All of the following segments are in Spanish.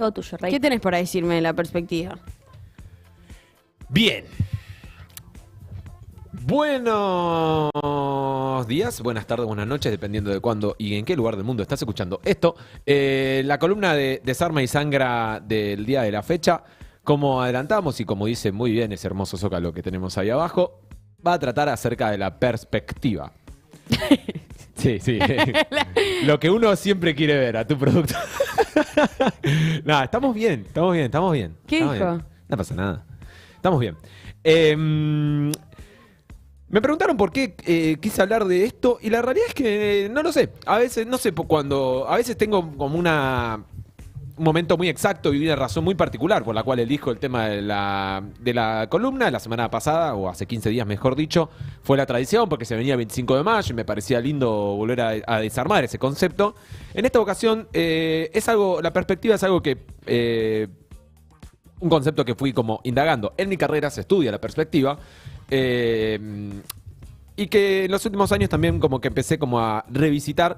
Todo tuyo, Rey. ¿Qué tenés para decirme de la perspectiva? Bien. Buenos días, buenas tardes, buenas noches, dependiendo de cuándo y en qué lugar del mundo estás escuchando esto. La columna de Desarma y Sangra del día de la fecha, como adelantamos y como dice muy bien ese hermoso zócalo que tenemos ahí abajo, va a tratar acerca de la perspectiva. Sí, sí. Lo que uno siempre quiere ver a tu producto. Nada, estamos bien. ¿Qué Estamos dijo? bien. No pasa nada. Estamos bien. Me preguntaron por qué quise hablar de esto y la realidad es que no lo sé. A veces, no sé cuándo, a veces tengo como un momento muy exacto y una razón muy particular por la cual elijo el tema de la columna. La semana pasada, o hace 15 días mejor dicho, fue la tradición porque se venía el 25 de mayo y me parecía lindo volver a desarmar ese concepto. En esta ocasión, la perspectiva es algo que... un concepto que fui como indagando. En mi carrera se estudia la perspectiva. Y que en los últimos años también como que empecé como a revisitar.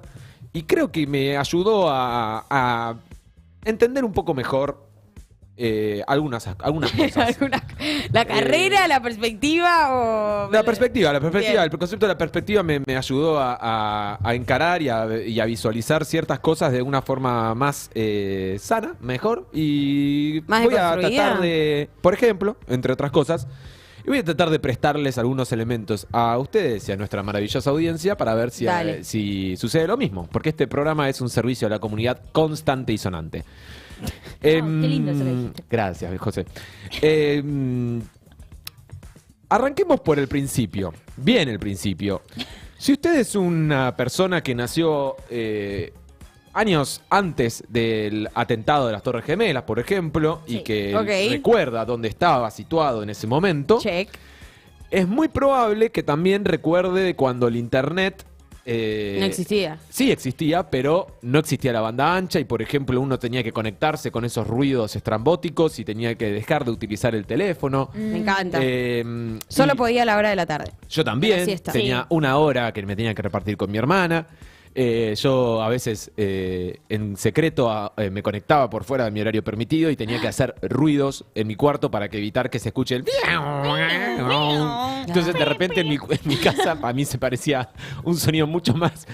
Y creo que me ayudó a entender un poco mejor algunas cosas. ¿La carrera, la perspectiva o...? La perspectiva, Bien. el concepto de la perspectiva me ayudó a encarar y a visualizar ciertas cosas de una forma más sana, mejor. Y ¿Más voy a deconstruida? tratar de, por ejemplo, entre otras cosas, y voy a tratar de prestarles algunos elementos a ustedes y a nuestra maravillosa audiencia para ver Dale. si sucede lo mismo. Porque este programa es un servicio a la comunidad constante y sonante. qué lindo eso que dijiste. Gracias, José. Arranquemos por el principio. Bien el principio. Si usted es una persona que nació años antes del atentado de las Torres Gemelas, por ejemplo, y Sí. que Ok. recuerda dónde estaba situado en ese momento, Check. es muy probable que también recuerde de cuando el Internet... No existía. Sí existía, pero no existía la banda ancha y, por ejemplo, uno tenía que conectarse con esos ruidos estrambóticos y tenía que dejar de utilizar el teléfono. Me encanta. Y Solo podía a la hora de la tarde. yo a la también siesta. tenía Sí. una hora que me tenía que repartir con mi hermana. Yo a veces en secreto me conectaba por fuera de mi horario permitido y tenía que hacer ruidos en mi cuarto para que evitar que se escuche el... Entonces de repente en mi casa a mí se parecía un sonido mucho más...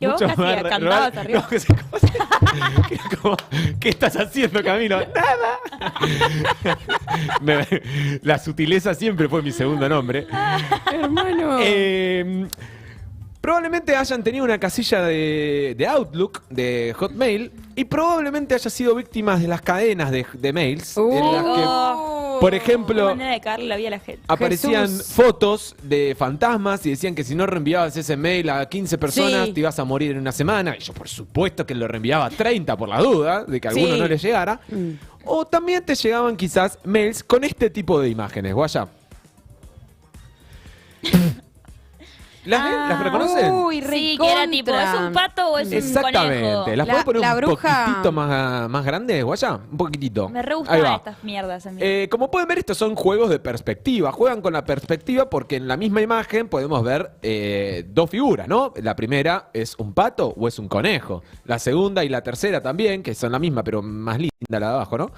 Y vos casi cantabas real. arriba. No, que se- como se- que como, ¿qué estás haciendo, Camilo? ¡Nada! La sutileza siempre fue mi segundo nombre. Hermano. Probablemente hayan tenido una casilla de Outlook, de Hotmail, y probablemente haya sido víctimas de las cadenas de mails, en las que, por Qué ejemplo, manera de cagarle la vida a la gente. aparecían Jesús. fotos de fantasmas y decían que si no reenviabas ese mail a 15 personas Sí. te ibas a morir en una semana. Y yo, por supuesto, que lo reenviaba a 30 por la duda de que a alguno Sí. no le llegara. O también te llegaban quizás mails con este tipo de imágenes, Guaya. ¿Las reconocen? Uy, Sí, que era tipo, recontra. ¿es un pato o es un Exactamente. conejo? ¿Las puedo poner la un bruja- poquitito más grande, Guaya? Un poquitito. Me re Ahí gustaban va. estas mierdas a mí. Como pueden ver, estos son juegos de perspectiva. Juegan con la perspectiva porque en la misma imagen podemos ver dos figuras, ¿no? La primera es un pato o es un conejo. La segunda y la tercera también, que son la misma, pero más linda la de abajo, ¿no?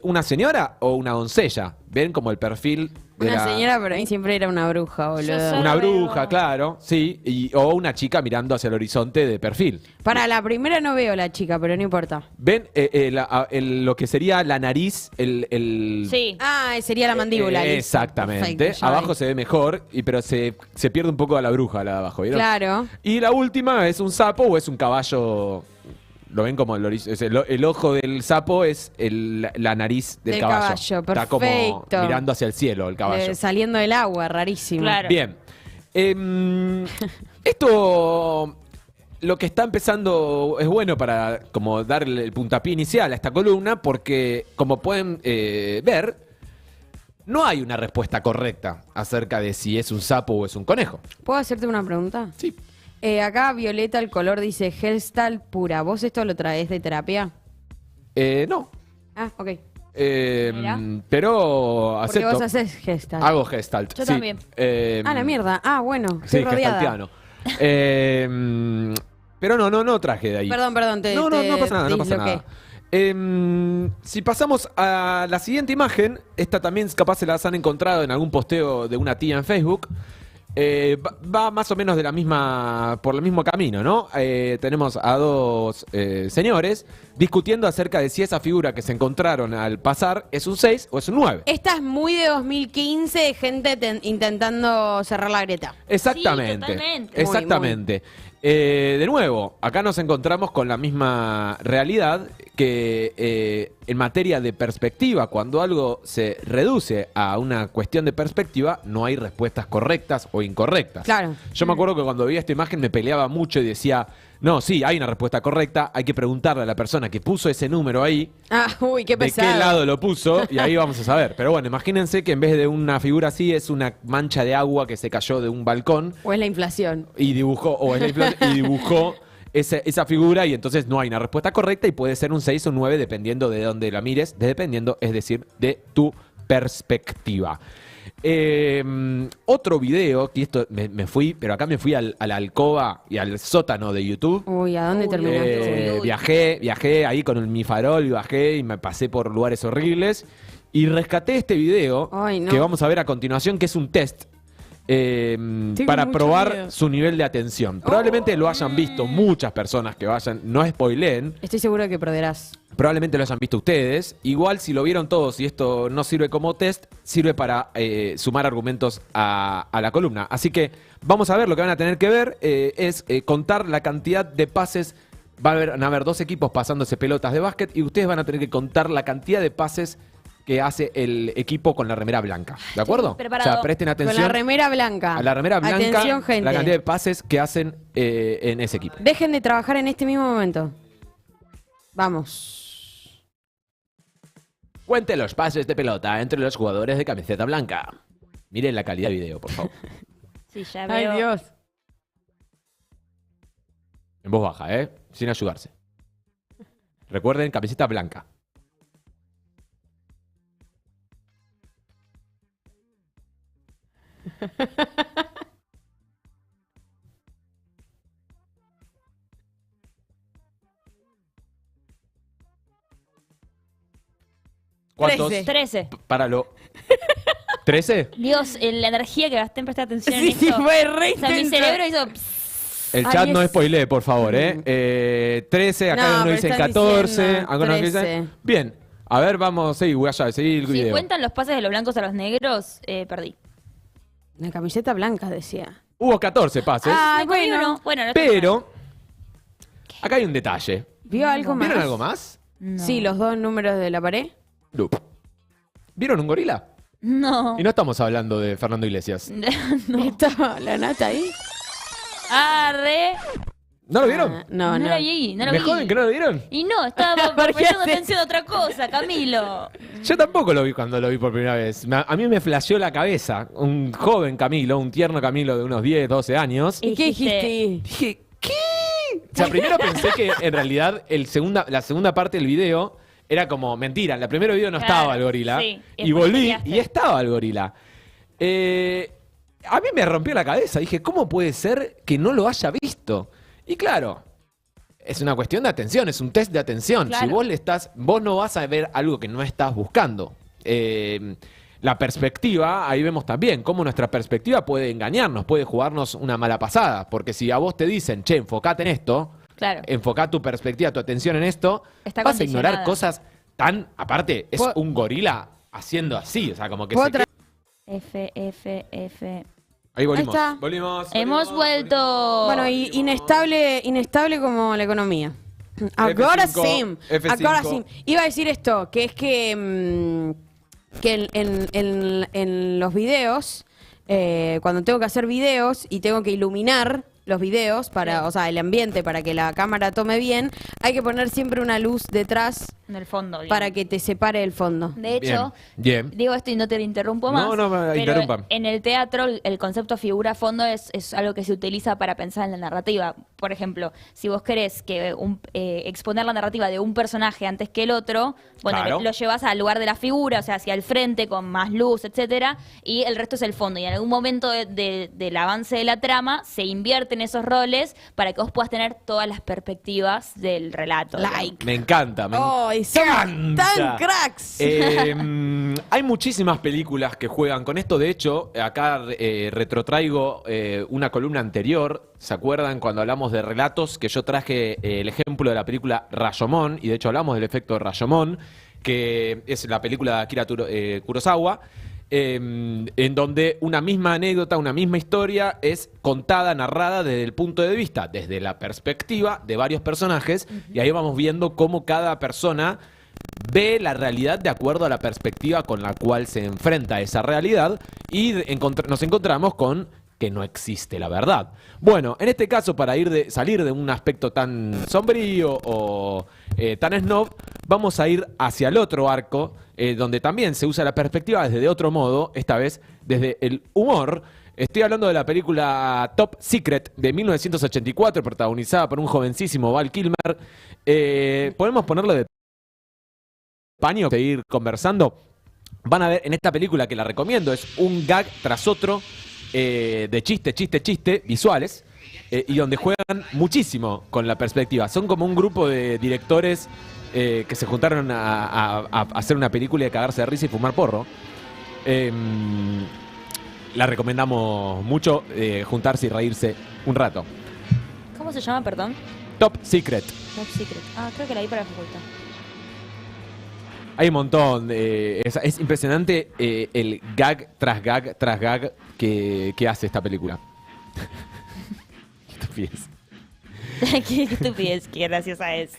Una señora o una doncella. Ven como el perfil de Una la... señora, pero a mí siempre era una bruja, boludo. Yo soy- Una Solo bruja, veo- claro, sí. O una chica mirando hacia el horizonte de perfil. Para la primera no veo la chica, pero no importa. Ven lo que sería la nariz, el... Sí. Ah, sería la mandíbula. listo. Exactamente. Perfecto, ya Abajo vi. se ve mejor, pero se pierde un poco a la bruja la de abajo, ¿vieron? Claro. Y la última es un sapo o es un caballo. Lo ven como el ojo del sapo es la nariz del Del caballo. caballo, Está como perfecto. mirando hacia el cielo el caballo. Saliendo del agua, rarísimo. Claro. Bien. Esto, lo que está empezando es bueno para como darle el puntapié inicial a esta columna porque, como pueden ver, no hay una respuesta correcta acerca de si es un sapo o es un conejo. ¿Puedo hacerte una pregunta? Sí. Acá Violeta el color dice Gestalt pura. ¿Vos esto lo traes de terapia? No. Ah, ok. Mira. Pero Porque acepto. vos haces Gestalt. Hago Gestalt. Yo sí. también. La mierda. Ah, bueno. Sí, Estoy rodeada. gestaltiano. Pero no traje de ahí. Perdón, No te pasa nada, no pasa disloqué. nada. Si pasamos a la siguiente imagen, esta también capaz se las han encontrado en algún posteo de una tía en Facebook. Va más o menos por el mismo camino, ¿no? Tenemos a dos señores discutiendo acerca de si esa figura que se encontraron al pasar es un 6 o es un 9. Esta es muy de 2015, gente intentando cerrar la grieta. Exactamente. Sí, totalmente. Exactamente. De nuevo, acá nos encontramos con la misma realidad que en materia de perspectiva, cuando algo se reduce a una cuestión de perspectiva, no hay respuestas correctas o incorrectas. Claro. Yo me acuerdo que cuando veía esta imagen me peleaba mucho y decía, no, sí, hay una respuesta correcta, hay que preguntarle a la persona que puso ese número ahí Ah, uy, qué de pesado. qué lado lo puso y ahí vamos a saber. Pero bueno, imagínense que en vez de una figura así es una mancha de agua que se cayó de un balcón O es la inflación. y dibujó, y dibujó esa figura y entonces no hay una respuesta correcta y puede ser un 6 o un 9 dependiendo de dónde la mires, dependiendo, es decir, de tu perspectiva. Otro video, que esto me fui, pero acá me fui a la alcoba y al sótano de YouTube. Uy, ¿a dónde terminaste? Uy. Viajé ahí con mi farol y bajé y me pasé por lugares horribles y rescaté este video Ay, no. que vamos a ver a continuación, que es un test para mucho probar miedo. su nivel de atención. Probablemente lo hayan visto muchas personas que vayan, no spoileen, Estoy seguro que perderás. probablemente lo hayan visto ustedes. Igual si lo vieron todos y esto no sirve como test, sirve para sumar argumentos a la columna. Así que vamos a ver, lo que van a tener que ver es contar la cantidad de pases. Van a haber dos equipos pasándose pelotas de básquet y ustedes van a tener que contar la cantidad de pases que hace el equipo con la remera blanca. ¿De acuerdo? preparado. O sea, presten Con atención la remera blanca. a la remera blanca, Atención, gente. la cantidad de pases que hacen en ese equipo. Dejen de trabajar en este mismo momento. Vamos. Cuente los pases de pelota entre los jugadores de camiseta blanca. Miren la calidad del video, por favor. Sí, ya Ay, veo. Dios. En voz baja, sin ayudarse. Recuerden, camiseta blanca. ¿Cuántos? 13. Páralo. ¿13? Dios, la energía que gasté en prestar atención Sí, en sí, esto. fue re O sea, mi intensa. cerebro hizo... pss. El Ay, chat no es- spoilee, por favor, 13, acá No, uno pero dice están 14, diciendo acá uno 13. dice... Bien, a ver, vamos, seguí, Guaya, seguí el Si video. cuentan los pases de los blancos a los negros, perdí. La camiseta blanca decía. Hubo 14 pases, Ah, Me comí bueno. uno. Bueno, no está mal. pero... Acá hay un detalle. ¿Vio algo más? ¿Vieron algo más? No. Sí, los dos números de la pared. Loop. ¿Vieron un gorila? No. Y no estamos hablando de Fernando Iglesias. ¿Estaba la nata ahí? Arre. ¿No lo vieron? Ah, no, No no. lo vi, no lo ¿Me vi. joden que no lo vieron? Y no, estaba ¿Por qué prestando haces? atención a otra cosa, Camilo. Yo tampoco lo vi cuando lo vi por primera vez. A mí me flasheó la cabeza. Un joven Camilo, un tierno Camilo de unos 10, 12 años. ¿Y qué Dijiste- dijiste? Dije, ¿qué? O sea, primero pensé que en realidad la segunda parte del video era como mentira. En el primer video no Claro, estaba el gorila. sí. Y Después volví cambiaste. y estaba el gorila. A mí me rompió la cabeza. Dije, ¿cómo puede ser que no lo haya visto? Y claro, es una cuestión de atención, es un test de atención. Claro. Si vos no vas a ver algo que no estás buscando. La perspectiva, ahí vemos también cómo nuestra perspectiva puede engañarnos, puede jugarnos una mala pasada. Porque si a vos te dicen, che, enfocate en esto, Claro. enfocá tu perspectiva, tu atención en esto, Está vas a ignorar condicionada. cosas tan... Aparte, es Puedo- un gorila haciendo así, o sea, como que ¿Puedo se... tra- F. Ahí volvimos. Ahí está. Volvimos. Hemos vuelto. Bueno, y inestable como la economía. Ahora sí. F5. Ahora sí. Iba a decir esto, que es que en los videos, cuando tengo que hacer videos y tengo que iluminar los videos para, Sí. o sea, el ambiente para que la cámara tome bien, hay que poner siempre una luz detrás En el fondo. digamos. para que te separe el fondo. De hecho, Bien. digo esto y no te interrumpo No, más. no me pero interrumpan. En el teatro, el concepto figura-fondo es algo que se utiliza para pensar en la narrativa. Por ejemplo, si vos querés que exponer la narrativa de un personaje antes que el otro, bueno, Claro. lo llevas al lugar de la figura, o sea, hacia el frente, con más luz, etcétera, y el resto es el fondo. Y en algún momento del avance de la trama, se invierten esos roles para que vos puedas tener todas las perspectivas del relato. Like. Me encanta. Oh, ¡Ay, son encanta! tan cracks! Hay muchísimas películas que juegan con esto. De hecho, acá retrotraigo una columna anterior. ¿Se acuerdan cuando hablamos de relatos? Que yo traje el ejemplo de la película Rashomon, y de hecho hablamos del efecto Rashomon, que es la película de Akira Kurosawa, en donde una misma anécdota, una misma historia es contada, narrada desde el punto de vista, desde la perspectiva de varios personajes, y ahí vamos viendo cómo cada persona ve la realidad de acuerdo a la perspectiva con la cual se enfrenta a esa realidad, y nos encontramos con que no existe la verdad. Bueno, en este caso, para salir de un aspecto tan sombrío o tan snob, vamos a ir hacia el otro arco, donde también se usa la perspectiva desde otro modo, esta vez desde el humor. Estoy hablando de la película Top Secret de 1984, protagonizada por un jovencísimo Val Kilmer. ¿Podemos ponerlo de paño, seguir conversando? Van a ver en esta película, que la recomiendo, es un gag tras otro, de chiste, visuales, y donde juegan muchísimo con la perspectiva. Son como un grupo de directores que se juntaron a hacer una película y a cagarse de risa y fumar porro. La recomendamos mucho, juntarse y reírse un rato. ¿Cómo se llama, perdón? Top Secret. Top Secret. Ah, creo que la vi para la facultad. Hay un montón. Es impresionante el gag tras gag tras gag que hace esta película. Qué estupidez. Qué estupidez, qué graciosa es.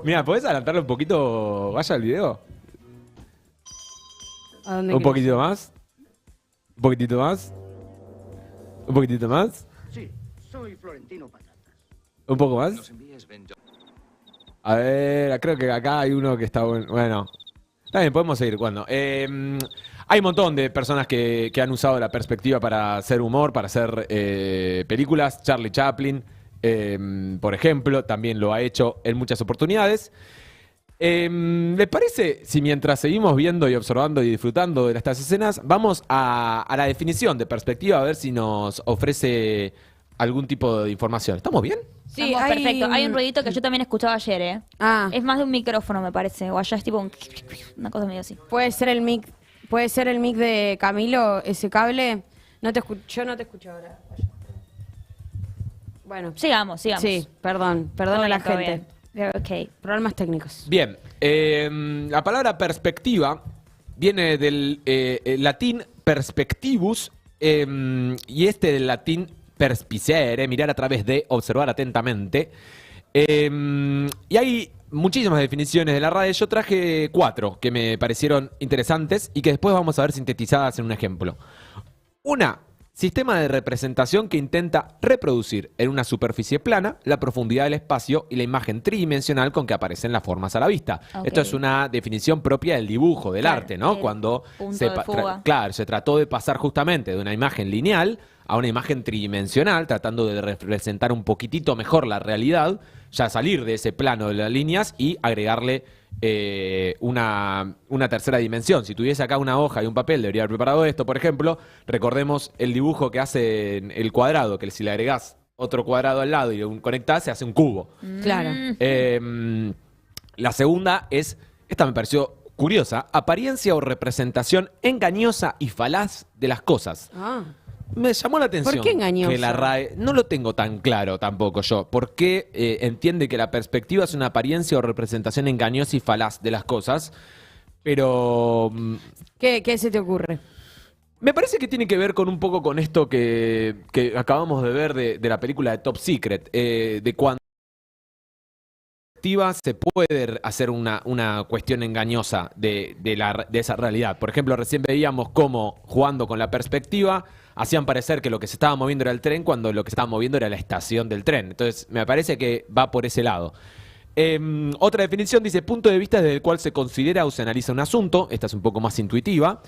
Mira, ¿podés adelantarle un poquito? Vaya al video. ¿A dónde Un querés? poquitito más. Un poquitito más. Un poquitito más. Sí, soy Florentino Patatas. Un poco más. Nos envíes Ben A ver, creo que acá hay uno que está bueno. Bueno, también podemos seguir jugando. Hay un montón de personas que han usado la perspectiva para hacer humor, para hacer películas. Charlie Chaplin, por ejemplo, también lo ha hecho en muchas oportunidades. ¿Les parece si mientras seguimos viendo y observando y disfrutando de estas escenas, vamos a la definición de perspectiva, a ver si nos ofrece algún tipo de información? ¿Estamos bien? Sí, Estamos hay... perfecto. Hay un ruidito que yo también escuchaba ayer, ¿eh? Ah, Es más de un micrófono, me parece. O allá es tipo una cosa medio así. puede ser el mic de Camilo, ese cable. Yo no te escucho ahora. Bueno, Sigamos. sí, perdón Todo a la bien, todo gente. bien. Ok. Problemas técnicos. Bien, la palabra perspectiva viene del latín perspectivus, y del latín perspicere, mirar a través de, observar atentamente. Y hay muchísimas definiciones de la RAE. Yo traje 4 que me parecieron interesantes y que después vamos a ver sintetizadas en un ejemplo. Una: sistema de representación que intenta reproducir en una superficie plana la profundidad del espacio y la imagen tridimensional con que aparecen las formas a la vista. Ok. Esto es una definición propia del dibujo, del Claro, arte, ¿no? el Cuando punto de fuga. claro, se trató de pasar justamente de una imagen lineal a una imagen tridimensional, tratando de representar un poquitito mejor la realidad, ya salir de ese plano de las líneas y agregarle una tercera dimensión. Si tuviese acá una hoja y un papel, debería haber preparado esto, por ejemplo. Recordemos el dibujo que hace en el cuadrado, que si le agregás otro cuadrado al lado y lo conectás, se hace un cubo. Claro. La segunda es, esta me pareció curiosa: apariencia o representación engañosa y falaz de las cosas. Ah. Me llamó la atención. ¿Por qué engañosa? Que la RAE, no lo tengo tan claro tampoco yo. ¿Por qué entiende que la perspectiva es una apariencia o representación engañosa y falaz de las cosas? Pero ¿Qué se te ocurre? me parece que tiene que ver con un poco con esto que acabamos de ver de la película de Top Secret, de cuando se puede hacer una cuestión engañosa de esa realidad. Por ejemplo, recién veíamos cómo, jugando con la perspectiva, hacían parecer que lo que se estaba moviendo era el tren, cuando lo que se estaba moviendo era la estación del tren. Entonces, me parece que va por ese lado. Otra definición dice: punto de vista desde el cual se considera o se analiza un asunto. Esta es un poco más intuitiva.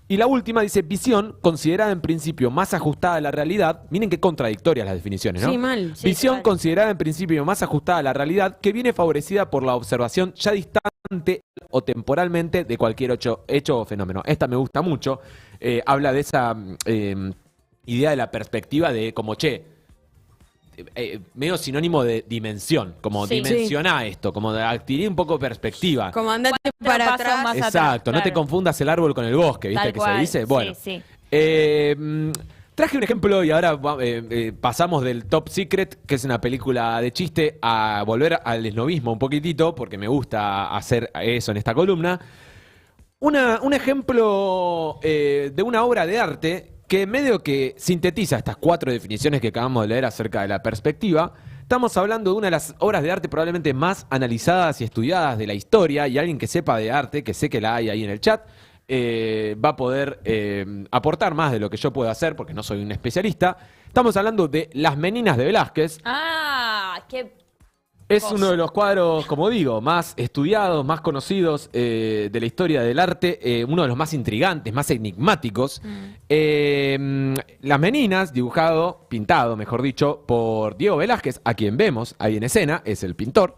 Y la última dice: visión, considerada en principio más ajustada a la realidad. Miren qué contradictorias las definiciones, ¿no? Sí, mal. Sí, Visión total. considerada en principio más ajustada a la realidad, que viene favorecida por la observación ya distante o temporalmente de cualquier hecho o fenómeno. Esta me gusta mucho. Habla de esa idea de la perspectiva de como, che, medio sinónimo de dimensión, como Sí. dimensioná esto, como de adquirir un poco perspectiva. Como andate para pasos atrás. más Exacto, atrás, no te claro. confundas el árbol con el bosque, ¿viste? Tal Que cual, se dice. sí, Bueno, sí. traje un ejemplo y ahora pasamos del Top Secret, que es una película de chiste, a volver al esnovismo un poquitito, porque me gusta hacer eso en esta columna. Un ejemplo de una obra de arte que medio que sintetiza estas 4 definiciones que acabamos de leer acerca de la perspectiva. Estamos hablando de una de las obras de arte probablemente más analizadas y estudiadas de la historia, y alguien que sepa de arte, que sé que la hay ahí en el chat, va a poder aportar más de lo que yo puedo hacer, porque no soy un especialista. Estamos hablando de Las Meninas de Velázquez. Ah, qué... Es uno de los cuadros, como digo, más estudiados, más conocidos de la historia del arte, uno de los más intrigantes, más enigmáticos. Las Meninas, pintado, mejor dicho, por Diego Velázquez, a quien vemos ahí en escena, es el pintor.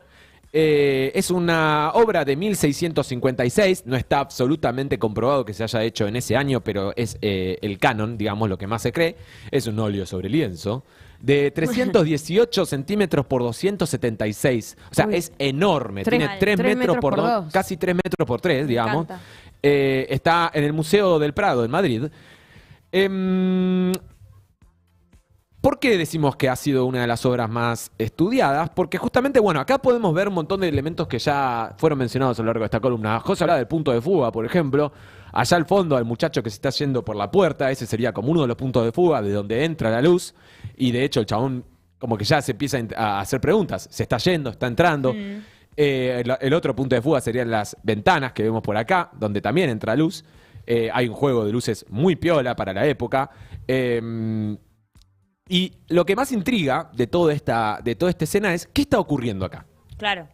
Es una obra de 1656, no está absolutamente comprobado que se haya hecho en ese año, pero es el canon, digamos, lo que más se cree. Es un óleo sobre lienzo de 318 centímetros por 276. O sea, Uy. es enorme. Tres- Tiene 3 tres metros por metros por 2, dos. casi 3 metros por 3, digamos. encanta. Está en el Museo del Prado, en Madrid. ¿Por qué decimos que ha sido una de las obras más estudiadas? Porque justamente, bueno, acá podemos ver un montón de elementos que ya fueron mencionados a lo largo de esta columna. José hablaba del punto de fuga, por ejemplo. Allá al fondo, al muchacho que se está yendo por la puerta, ese sería como uno de los puntos de fuga de donde entra la luz. Y de hecho, el chabón como que ya se empieza a hacer preguntas. ¿Se está yendo? ¿Está entrando? El otro punto de fuga serían las ventanas que vemos por acá, donde también entra luz. Hay un juego de luces muy piola para la época. Y lo que más intriga de toda esta escena es ¿qué está ocurriendo acá? Claro.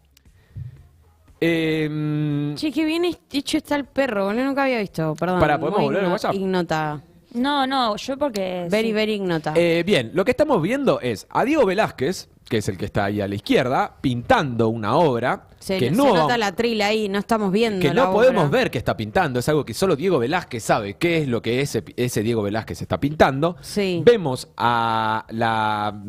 Che, qué bien hecho está el perro, boludo. Nunca había visto. Perdón. Pará, ¿podemos muy volver al WhatsApp? Ignota. No, yo porque... Very, sí. very ignota. Bien, lo que estamos viendo es a Diego Velázquez, que es el que está ahí a la izquierda, pintando una obra se que se no, nota la trila ahí, no estamos viendo que la no podemos obra. ver que está pintando. Es algo que solo Diego Velázquez sabe qué es lo que ese Diego Velázquez está pintando. Sí. Vemos a la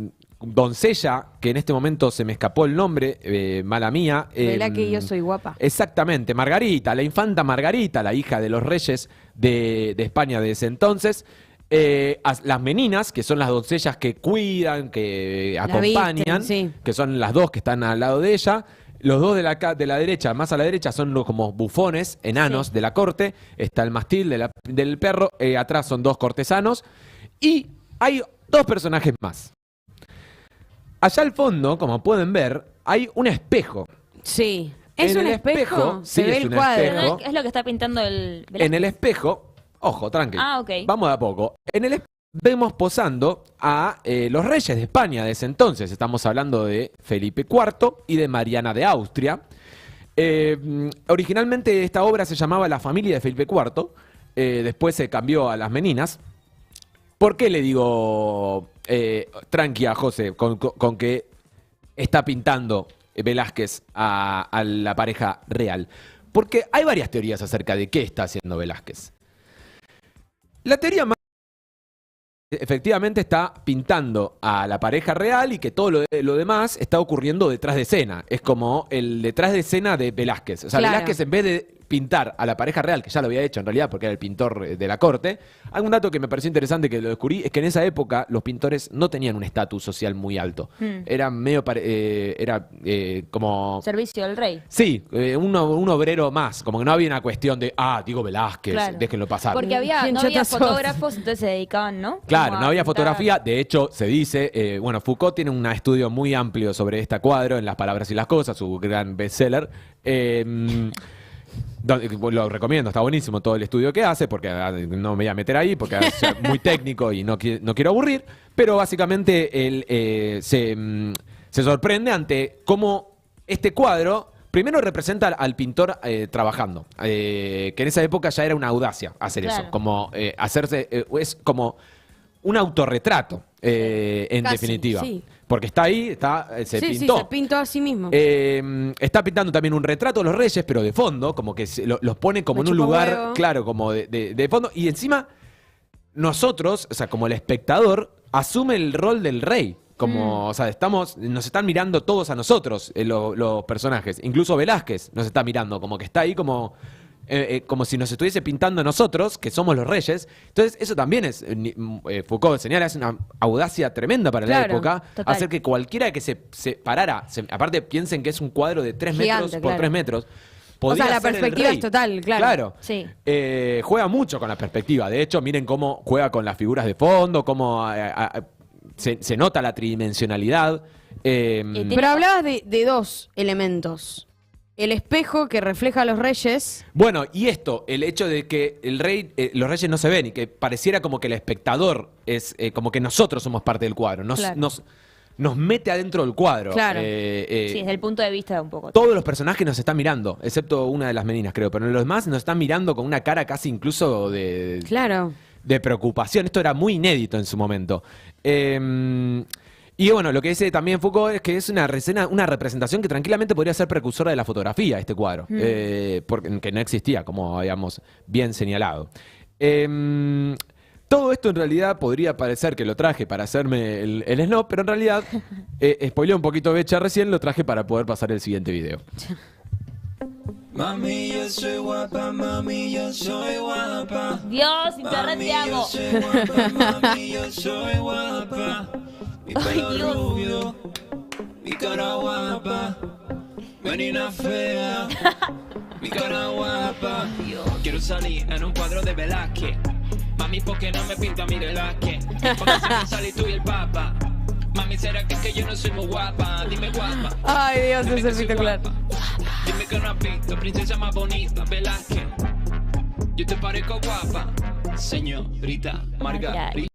doncella, que en este momento se me escapó el nombre, mala mía. Velá que yo soy guapa. Exactamente, Margarita, la infanta Margarita, la hija de los reyes de España de ese entonces. Las meninas, que son las doncellas que cuidan, que La acompañan, visten, sí. que son las dos que están al lado de ella. Los dos de la derecha, más a la derecha, son los como bufones, enanos Sí. de la corte. Está el mastil del perro, atrás son 2 cortesanos. Y hay 2 personajes más. Allá al fondo, como pueden ver, hay un espejo. Sí. ¿Es En un el espejo? espejo, Se sí, ve es el un cuadro. espejo. Es lo que está pintando el... En el espejo, ojo, tranqui. Ah, ok. Vamos de a poco. En el espejo vemos posando a los reyes de España de ese entonces. Estamos hablando de Felipe IV y de Mariana de Austria. Originalmente esta obra se llamaba La familia de Felipe IV. Después se cambió a Las Meninas. ¿Por qué le digo tranqui a José con que está pintando Velázquez a la pareja real? Porque hay varias teorías acerca de qué está haciendo Velázquez. La teoría más efectivamente está pintando a la pareja real y que todo lo demás está ocurriendo detrás de escena. Es como el detrás de escena de Velázquez. O sea, Claro. Velázquez en vez de pintar a la pareja real, que ya lo había hecho en realidad porque era el pintor de la corte, hay un dato que me pareció interesante que lo descubrí, es que en esa época los pintores no tenían un estatus social muy alto. Eran medio, como... Servicio del rey. Sí, un obrero más, como que no había una cuestión de, Diego Velázquez, Claro. déjenlo pasar. Porque ¿Quién no había chota sos? fotógrafos, entonces se dedicaban, ¿no? Claro, Como no a había pintar. fotografía. De hecho, se dice, Foucault tiene un estudio muy amplio sobre este cuadro en Las Palabras y las Cosas, su gran bestseller. Lo recomiendo, está buenísimo todo el estudio que hace, porque no me voy a meter ahí, porque es muy técnico y no quiero aburrir. Pero básicamente él se sorprende ante cómo este cuadro primero representa al pintor trabajando, que en esa época ya era una audacia hacer Claro. eso, como hacerse, es como un autorretrato, en Casi, definitiva. sí. Porque está ahí, se sí, pintó. sí, se pintó a sí mismo. Está pintando también un retrato de los reyes, pero de fondo, como que los pone como Me en un chupa lugar, huevo. claro, como de fondo. Y encima, nosotros, o sea, como el espectador, asume el rol del rey. Como, o sea, nos están mirando todos a nosotros, los personajes. Incluso Velázquez nos está mirando, como que está ahí como si nos estuviese pintando a nosotros, que somos los reyes. Entonces, eso también es, Foucault señala, es una audacia tremenda para la Claro, época, total. hacer que cualquiera que se parara, aparte piensen que es un cuadro de 3 Gigante, metros por claro. 3 metros, O sea, podría la ser el perspectiva rey. es total, claro. Sí. Juega mucho con la perspectiva. De hecho, miren cómo juega con las figuras de fondo, cómo se nota la tridimensionalidad. Pero hablabas de dos elementos. El espejo que refleja a los reyes. Bueno, y esto, el hecho de que el rey, los reyes no se ven y que pareciera como que el espectador es como que nosotros somos parte del cuadro, Claro. nos mete adentro del cuadro. Claro. Sí, desde el punto de vista un poco. Todos los personajes nos están mirando, excepto una de las meninas, creo, pero los demás nos están mirando con una cara casi incluso Claro. de preocupación. Esto era muy inédito en su momento. Y bueno, lo que dice también Foucault es que es una representación que tranquilamente podría ser precursora de la fotografía, este cuadro, porque no existía, como habíamos bien señalado. Todo esto en realidad podría parecer que lo traje para hacerme el snob, pero en realidad, spoileé un poquito Becha recién, lo traje para poder pasar el siguiente video. Mami, yo soy guapa, mami, yo soy guapa. Dios, internet te amo. Yo soy guapa, mami, yo soy guapa. Mi pelo Dios. rubio, mi cara guapa, menina fea, mi cara guapa. Quiero salir en un cuadro de Velázquez. Mami, ¿por qué no me pinta mi Velázquez? Porque siempre salí tú y el papa. Mami, ¿será que yo no soy muy guapa? Dime guapa. Ay, Dios, Dime es que soy espectacular. guapa. Dime que no has visto, princesa más bonita, Velázquez. Yo te parezco guapa, señorita Margarita.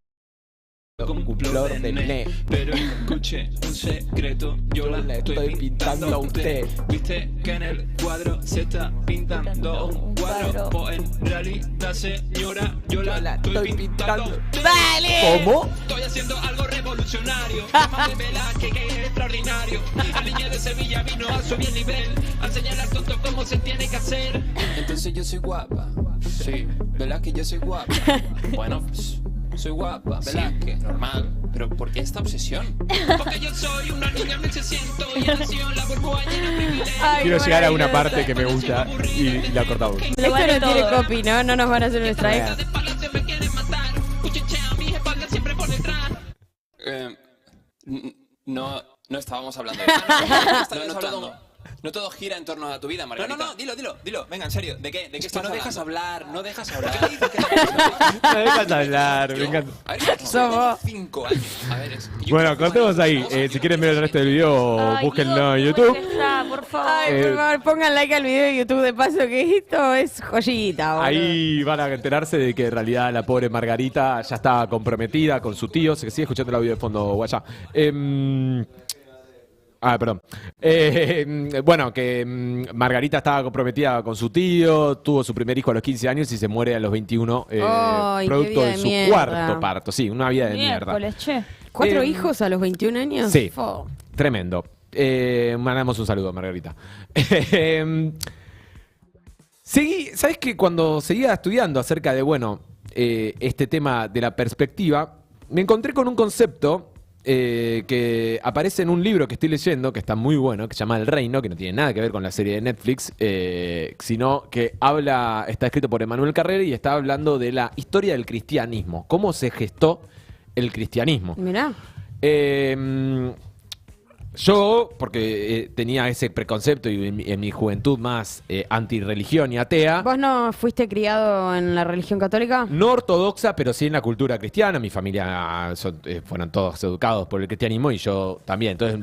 Con flor de Nné. Pero escuche un secreto, yo la estoy pintando a usted. Viste que en el cuadro se está pintando un cuadro, pues en realidad, señora, yo la estoy pintando. ¿Cómo? Estoy haciendo algo revolucionario. Llámame Velázquez, que es extraordinario. La niña de Sevilla vino a subir el nivel, a enseñar al tonto cómo se tiene que hacer. Entonces yo soy guapa. Sí, Velázquez, yo soy guapa. Bueno, soy guapa, Velázquez, normal. Pero ¿por qué esta obsesión? Porque yo soy una niña 1600 y nació en la burbuja llena de privilegios. Ay, Quiero llegar a una maravilloso. parte que me gusta y la cortamos. Lo Esto vale no tiene todo. copy, ¿no? No nos van a hacer un strike. De palacio me quieren matar. Cuchichea a mi espalda siempre por detrás. No estábamos hablando de eso. No todo gira en torno a tu vida, Margarita. No, dilo. Venga, en serio. ¿De qué Es que estás no hablando? dejas hablar, no dejas hablar. ¿Qué dices que no dejas hablar? Me dejas hablar, me encanta. A ver, Somos- 5 años. A ver, Bueno, cortemos ahí. Si quieren ver el resto del video, Ay, búsquenlo en Dios, YouTube. ¿cómo está? Por favor. Ay, por favor, pongan like al video de YouTube de paso, que esto es joyita, boludo. Ahí van a enterarse de que en realidad la pobre Margarita ya estaba comprometida con su tío. Se sigue escuchando el audio de fondo, guaya. Perdón. Bueno, que Margarita estaba comprometida con su tío, tuvo su primer hijo a los 15 años y se muere a los 21, Ay, qué producto vida de de su mierda. cuarto parto. Sí, una vida de mierda. Miércoles, che. 4 Eh, hijos a los 21 años. Sí, Fo. tremendo. Mandamos un saludo a Margarita. ¿Sabes que cuando seguía estudiando acerca de, bueno, este tema de la perspectiva, me encontré con un concepto que aparece en un libro que estoy leyendo, que está muy bueno, que se llama El Reino, que no tiene nada que ver con la serie de Netflix, sino que está escrito por Emmanuel Carrera y está hablando de la historia del cristianismo, cómo se gestó el cristianismo. Mirá. Yo, porque tenía ese preconcepto y en mi juventud más antirreligión y atea, ¿Vos no fuiste criado en la religión católica? no ortodoxa, pero sí en la cultura cristiana. Mi familia fueron todos educados por el cristianismo y yo también. Entonces,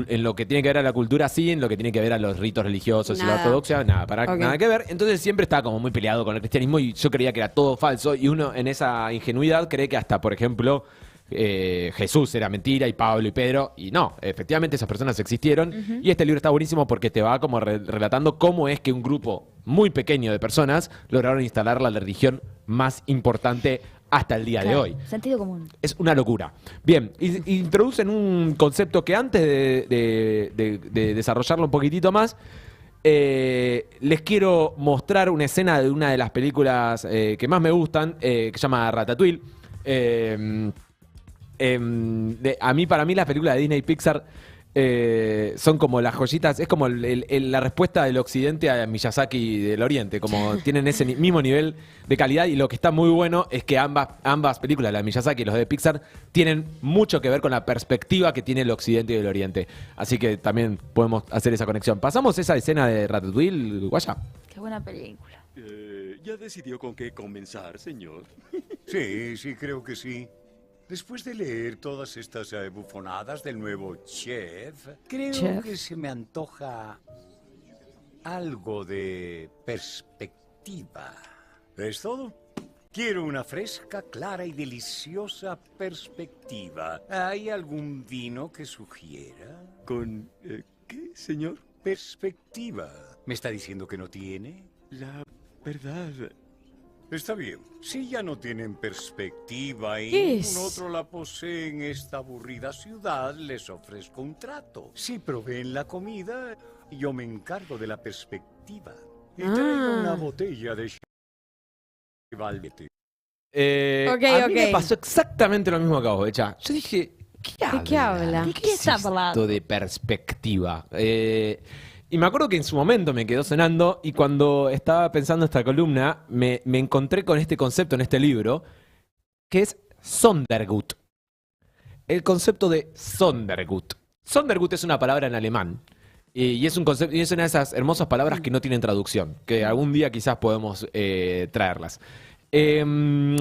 en lo que tiene que ver a la cultura sí, en lo que tiene que ver a los ritos religiosos y la Nada. ortodoxia, Ok. nada que ver. Entonces siempre estaba como muy peleado con el cristianismo y yo creía que era todo falso. Y uno en esa ingenuidad cree que hasta, por ejemplo, Jesús era mentira y Pablo y Pedro, y no, efectivamente esas personas existieron. Y este libro está buenísimo porque te va como relatando cómo es que un grupo muy pequeño de personas lograron instalar la religión más importante hasta el día de Claro, hoy. Sentido común. Es una locura. Bien, introducen un concepto que antes de desarrollarlo un poquitito más, les quiero mostrar una escena de una de las películas que más me gustan, que se llama Ratatouille. Para mí las películas de Disney y Pixar son como las joyitas, es como la respuesta del occidente a Miyazaki del oriente, como tienen ese mismo nivel de calidad, y lo que está muy bueno es que ambas películas, la de Miyazaki y los de Pixar, tienen mucho que ver con la perspectiva que tiene el occidente y el oriente. Así que también podemos hacer esa conexión. ¿Pasamos esa escena de Ratatouille, Guaya? Qué buena película. ¿Ya decidió con qué comenzar, señor? Sí, creo que sí. Después de leer todas estas bufonadas del nuevo chef, creo que se me antoja algo de perspectiva. ¿Es todo? Quiero una fresca, clara y deliciosa perspectiva. ¿Hay algún vino que sugiera? ¿Con qué, señor? Perspectiva. ¿Me está diciendo que no tiene? La verdad... Está bien. Si ya no tienen perspectiva y ¿Qué ningún es? otro la posee en esta aburrida ciudad, les ofrezco un trato. Si proveen la comida, yo me encargo de la perspectiva. Y traigo una botella de Valvete. A mí me pasó exactamente lo mismo que a vos, Becha. Yo dije, ¿de qué habla? ¿De qué está hablando? esto de perspectiva? Y me acuerdo que en su momento me quedó sonando, y cuando estaba pensando esta columna, me encontré con este concepto en este libro, que es Sondergut. El concepto de Sondergut. Sondergut es una palabra en alemán, y es un concepto, y es una de esas hermosas palabras que no tienen traducción, que algún día quizás podemos traerlas. Viene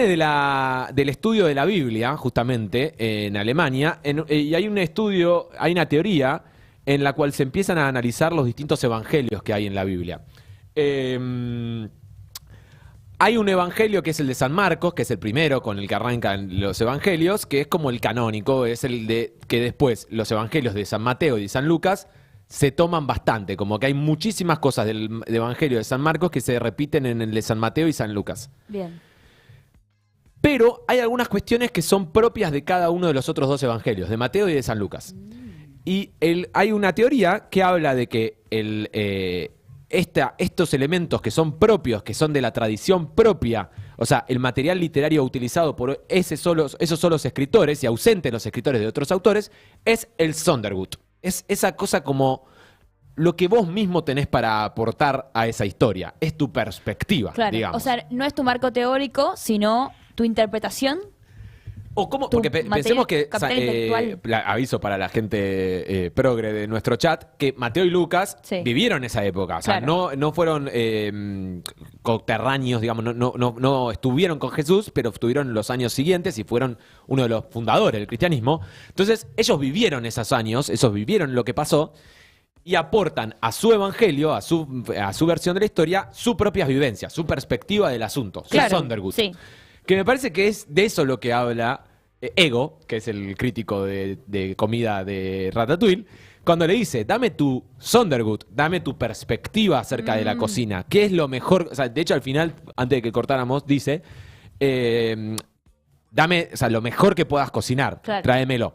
del estudio de la Biblia, justamente, en Alemania, y hay un estudio, hay una teoría en la cual se empiezan a analizar los distintos evangelios que hay en la Biblia. Hay un evangelio que es el de San Marcos, que es el primero con el que arrancan los evangelios, que es como el canónico, es el de que después los evangelios de San Mateo y de San Lucas se toman bastante, como que hay muchísimas cosas del evangelio de San Marcos que se repiten en el de San Mateo y San Lucas. Bien. Pero hay algunas cuestiones que son propias de cada uno de los otros dos evangelios, de Mateo y de San Lucas. Y hay una teoría que habla de que estos elementos que son propios, que son de la tradición propia, o sea, el material literario utilizado por esos solos escritores y ausente los escritores de otros autores, es el Sondergut. Es esa cosa como lo que vos mismo tenés para aportar a esa historia. Es tu perspectiva, Claro. digamos. O sea, no es tu marco teórico, sino tu interpretación. O cómo, tu porque pensemos que, capital intelectual. aviso para la gente progre de nuestro chat, que Mateo y Lucas Sí. vivieron esa época. O sea, Claro. no fueron coterráneos, digamos, no estuvieron con Jesús, pero estuvieron los años siguientes y fueron uno de los fundadores del cristianismo. Entonces, ellos vivieron esos años, ellos vivieron lo que pasó y aportan a su evangelio, a su versión de la historia, su propia vivencia, su perspectiva del asunto, su Claro, Sondergut. sí. Que me parece que es de eso lo que habla Ego, que es el crítico de comida de Ratatouille, cuando le dice, dame tu Sondergut, dame tu perspectiva acerca de la cocina. ¿Qué es lo mejor? O sea, de hecho, al final, antes de que cortáramos, dice, dame, o sea, lo mejor que puedas cocinar, Claro. tráemelo.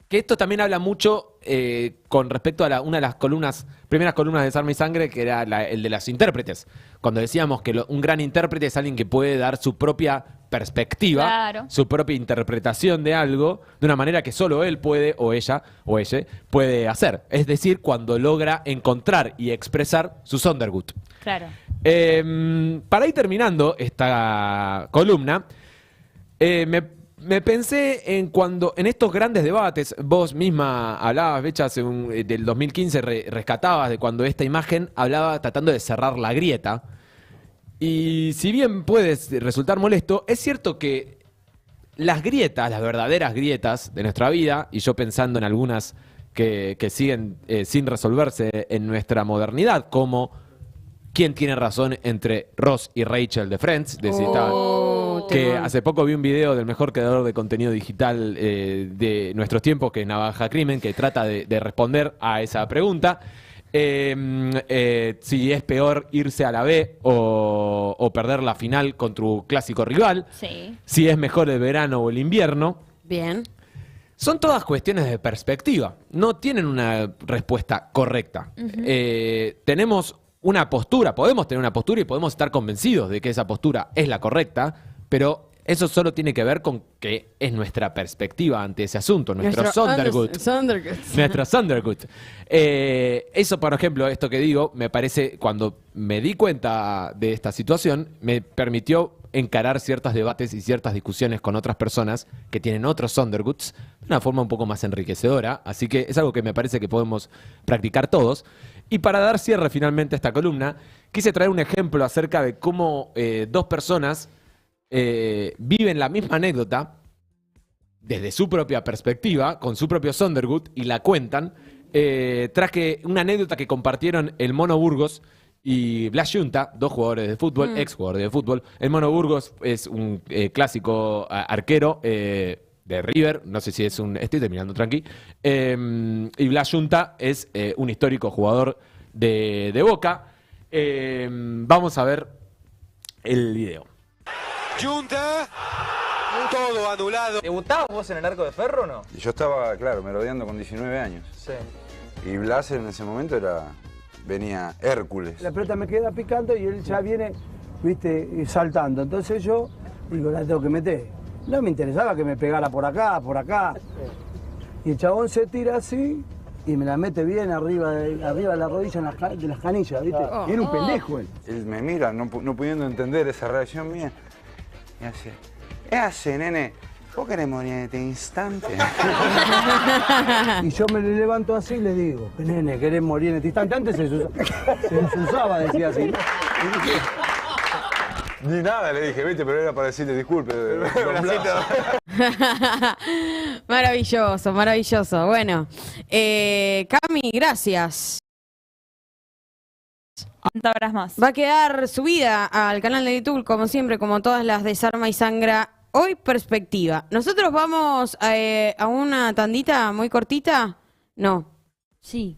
Que esto también habla mucho con respecto a una de las primeras columnas de Desarme y Sangre, que era el de las intérpretes. Cuando decíamos que un gran intérprete es alguien que puede dar su propia perspectiva, Claro. su propia interpretación de algo, de una manera que solo él puede, o ella puede hacer. Es decir, cuando logra encontrar y expresar su Sondergut. Claro. Para ir terminando esta columna, me pensé en estos grandes debates. Vos misma hablabas, Becha, del 2015, rescatabas de cuando esta imagen hablaba tratando de cerrar la grieta. Y si bien puede resultar molesto, es cierto que las grietas, las verdaderas grietas de nuestra vida, y yo pensando en algunas que siguen sin resolverse en nuestra modernidad, como quién tiene razón entre Ross y Rachel de Friends, que hace poco vi un video del mejor creador de contenido digital de nuestros tiempos, que es Navaja Crimen, que trata de responder a esa pregunta. Si es peor irse a la B o perder la final con tu clásico rival. Sí. Si es mejor el verano o el invierno. Bien. Son todas cuestiones de perspectiva. No tienen una respuesta correcta. Tenemos una postura, podemos tener una postura y podemos estar convencidos de que esa postura es la correcta, pero Eso solo tiene que ver con que es nuestra perspectiva ante ese asunto, nuestro Sondergut. Nuestro Sondergut. Eso, por ejemplo, esto que digo, me parece, cuando me di cuenta de esta situación, me permitió encarar ciertos debates y ciertas discusiones con otras personas que tienen otros Sonderguts de una forma un poco más enriquecedora. Así que es algo que me parece que podemos practicar todos. Y para dar cierre finalmente a esta columna, quise traer un ejemplo acerca de cómo dos personas viven la misma anécdota desde su propia perspectiva, con su propio Sondergut, y la cuentan. Traje una anécdota que compartieron el Mono Burgos y Blas Junta, dos jugadores de fútbol, ex jugadores de fútbol. El Mono Burgos es un clásico arquero de River, no sé si es un... Estoy terminando, tranqui. Y Blas Junta es un histórico jugador de Boca. Vamos a ver el video. Junta, todo anulado. ¿Debutabas vos en el Arco de Ferro o no? Yo estaba, claro, merodeando con 19 años. Sí. Y Blas en ese momento venía Hércules. La pelota me queda picando y él ya viene, viste, saltando. Entonces yo digo, la tengo que meter. No me interesaba que me pegara por acá, por acá. Y el chabón se tira así y me la mete bien arriba de la rodilla de las canillas, ¿viste? Y era un pendejo él. Él me mira, no pudiendo entender esa reacción mía. Y hace, ¿qué hace, nene? ¿Vos querés morir en este instante? Y yo me le levanto así y le digo, nene, ¿querés morir en este instante? Antes se usaba, decía así. Ni nada le dije, viste, pero era para decirle disculpe. Maravilloso, maravilloso. Bueno, Cami, gracias. ¿Cuántas horas más? Va a quedar subida al canal de YouTube, como siempre, como todas las de Desarma y Sangra. Hoy, perspectiva. Nosotros vamos a una tandita muy cortita. No. Sí.